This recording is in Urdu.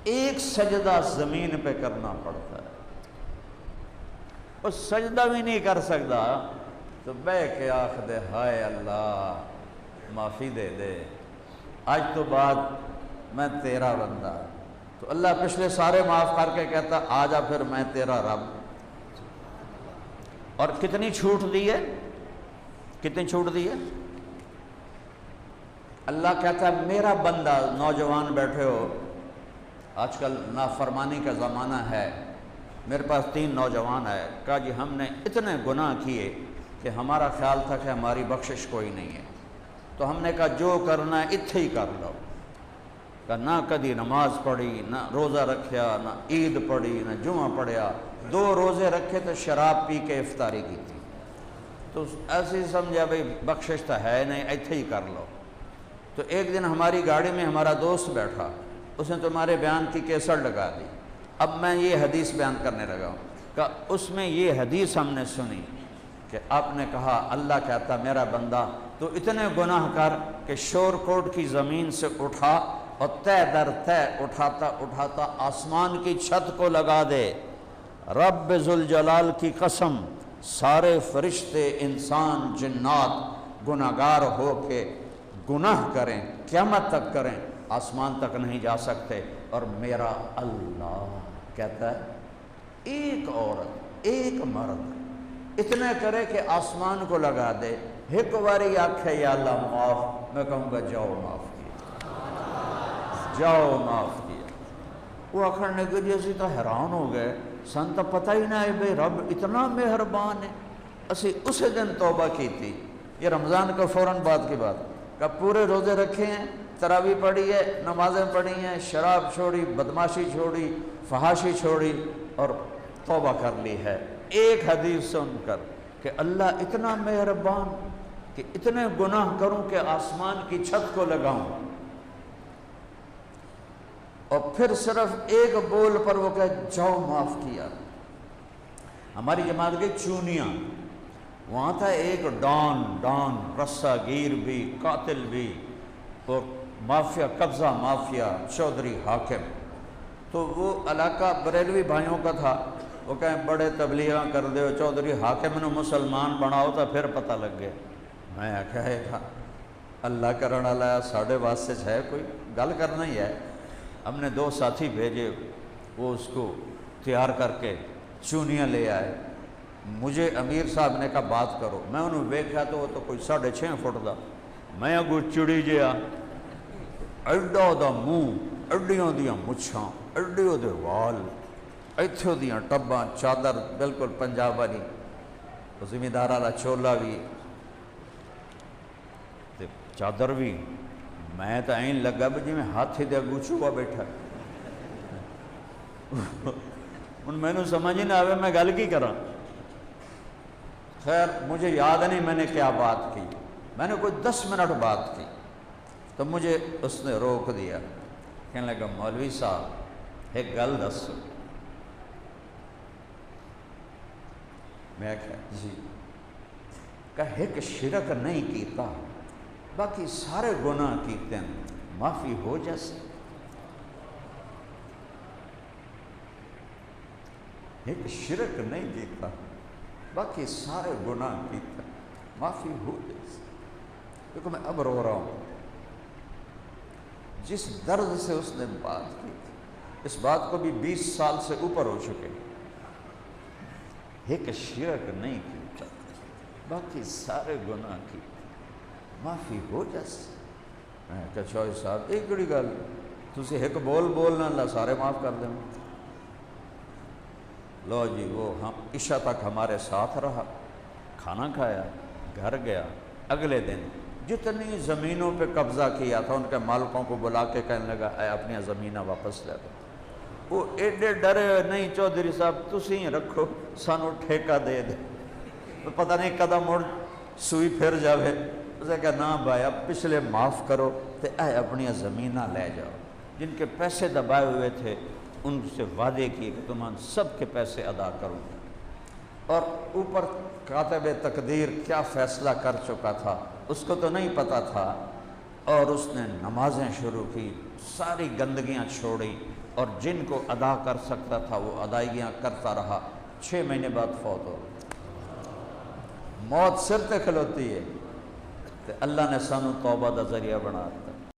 ایک سجدہ زمین پہ کرنا پڑتا ہے، وہ سجدہ بھی نہیں کر سکتا تو بہ کے آخ دے ہائے اللہ معافی دے دے، آج تو بعد میں تیرا بندہ، تو اللہ پچھلے سارے معاف کر کے کہتا آجا پھر میں تیرا رب۔ اور کتنی چھوٹ دی ہے، کتنی چھوٹ دی ہے؟ اللہ کہتا ہے میرا بندہ، نوجوان بیٹھے ہو، آج کل نافرمانی کا زمانہ ہے، میرے پاس 3 نوجوان ہے، کہا جی ہم نے اتنے گناہ کیے کہ ہمارا خیال تھا کہ ہماری بخشش کوئی نہیں ہے، تو ہم نے کہا جو کرنا ہے اتھے ہی کر لو، کہ نہ کدی نماز پڑھی، نہ روزہ رکھیا، نہ عید پڑھی، نہ جمعہ پڑھیا، 2 روزے رکھے تو شراب پی کے افطاری کی تھی، تو ایسے ہی سمجھا بھئی بخشش تو ہے نہیں، اتھے ہی کر لو۔ تو ایک دن ہماری گاڑی میں ہمارا دوست بیٹھا، اس نے تمہارے بیان کی کیسٹ لگا دی، اب میں یہ حدیث بیان کرنے لگا ہوں کہ اس میں یہ حدیث ہم نے سنی کہ آپ نے کہا اللہ کہتا میرا بندہ تو اتنے گناہ کر کہ شور کوٹ کی زمین سے اٹھا اور تہ در تہ اٹھاتا اٹھاتا آسمان کی چھت کو لگا دے، رب ذوالجلال کی قسم سارے فرشتے انسان جنات گناہگار ہو کے گناہ کریں قیامت تک کریں آسمان تک نہیں جا سکتے، اور میرا اللہ کہتا ہے ایک عورت ایک مرد اتنے کرے کہ آسمان کو لگا دے، ایک باری آکھے یا اللہ معاف، میں کہوں گا جاؤ معاف کیا، جاؤ معاف کیا۔ وہ آخرنے کے لیے اسی تو حیران ہو گئے، سن تو پتہ ہی نہ ہے بھئی رب اتنا مہربان ہے، اسی اسے دن توبہ کی تھی، یہ رمضان کا فوراً بعد کی بات، کہ پورے روزے رکھے ہیں، تراویح پڑھی ہے، نمازیں پڑھی ہیں، شراب چھوڑی، بدماشی چھوڑی، فحاشی چھوڑی اور توبہ کر لی ہے، ایک حدیث سن کر کہ اللہ اتنا مہربان کہ اتنے گناہ کروں کہ آسمان کی چھت کو لگاؤں، اور پھر صرف ایک بول پر وہ کہے جاؤ معاف کیا۔ ہماری جماعت کے چونیاں، وہاں تھا ایک ڈان رسہ گیر بھی، قاتل بھی، اور مافیا قبضہ مافیا چودھری حاکم، تو وہ علاقہ بریلوی بھائیوں کا تھا، وہ کہیں بڑے تبلیغاں کر دے ہو چودھری حاکم نے مسلمان بناؤ تو پھر پتہ لگ گیا، میں کہے گا اللہ کرنا لایا ساڑھے واسطے ہے کوئی گل کرنا ہی ہے۔ ہم نے 2 ساتھی بھیجے، وہ اس کو تیار کر کے چونیاں لے آئے، مجھے امیر صاحب نے کہا بات کرو، میں انہوں ویکھا تو وہ تو کوئی 6.5 فٹ دا، میں اگو چڑی جیا، ایڈا دا منہ، ایڈیاں دیاں مچھاں، ایڈیوں دے وال، ایتھوں دیاں ٹباں، چادر بالکل پنجاب والی، زمیندار والا چولا بھی تے چادر بھی، میں تو این لگا بھی جی میں ہاتھ دے اگو چوہا بیٹھا، ان میں نے سمجھ نہ آوے میں گل کی کراں۔ خیر مجھے یاد نہیں میں نے کیا بات کی، میں نے کوئی 10 منٹ بات کی تو مجھے اس نے روک دیا، کہنے لگا مولوی صاحب ایک گل دسو، میں کہا جی، کہ ایک شرک نہیں کیتا باقی سارے گناہ کیتے ہیں معافی ہو جیسے، ایک شرک نہیں کیتا باقی سارے گناہ کیتے ہیں معافی ہو جیسے۔ کیونکہ میں اب رو رہا ہوں، جس درد سے اس نے بات کی تھی، اس بات کو بھی 20 سال سے اوپر ہو چکے، ایک شرک نہیں کیتا باقی سارے گناہ کی معافی ہو جیسے۔ میں کہا چوہے صاحب ایک بڑی گل، تسی ایک بول بولنا اللہ سارے معاف کر دیں۔ لو جی وہ ہم عشاء تک ہمارے ساتھ رہا، کھانا کھایا، گھر گیا، اگلے دن جتنی زمینوں پہ قبضہ کیا تھا ان کے مالکوں کو بلا کے کہنے لگا اے اپنی زمینہ واپس لے دو۔ وہ ایڈے ڈرے نہیں چودھری صاحب تسی ہی رکھو سانو ٹھیکہ دے دے، پتہ نہیں قدم مڑ سوئی پھر جاوے، اسے کہا نا بھائی اب پچھلے معاف کرو تے اے اپنی زمینہ لے جاؤ۔ جن کے پیسے دبائے ہوئے تھے ان سے وعدے کیے کہ تمہاں سب کے پیسے ادا کروں گا، اور اوپر کاتب تقدیر کیا فیصلہ کر چکا تھا اس کو تو نہیں پتہ تھا، اور اس نے نمازیں شروع کی، ساری گندگیاں چھوڑی، اور جن کو ادا کر سکتا تھا وہ ادائیگیاں کرتا رہا، 6 مہینے بعد فوت ہو گیا۔ موت سر تے کھلوتی ہے تو اللہ نے سانو توبہ دا ذریعہ بنا دیا۔